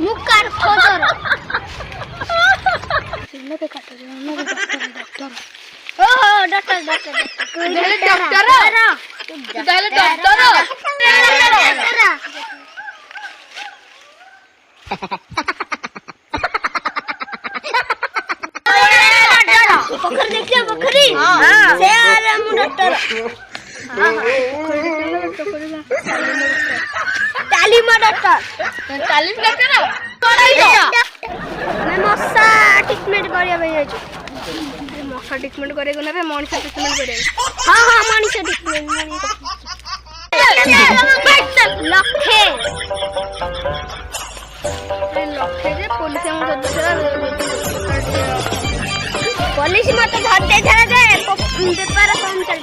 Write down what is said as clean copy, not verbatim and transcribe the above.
मुकार खोजर नबे काट दे नबे डॉक्टर ओहो डॉक्टर डॉक्टर पोखर देखिए पोखरी से आ रहा मु डॉक्टर तालीम डॉक्टर तालीम डॉक्टर मैं मस्सा ट्रीटमेंट करिया भाई जाई मस्सा ट्रीटमेंट करे को ना मनीष ट्रीटमेंट करे हां हां मनीष ट्रीटमेंट लखे लखे जे पुलिस हम पुलिस मत धरते धरा जाए पेपर कम चल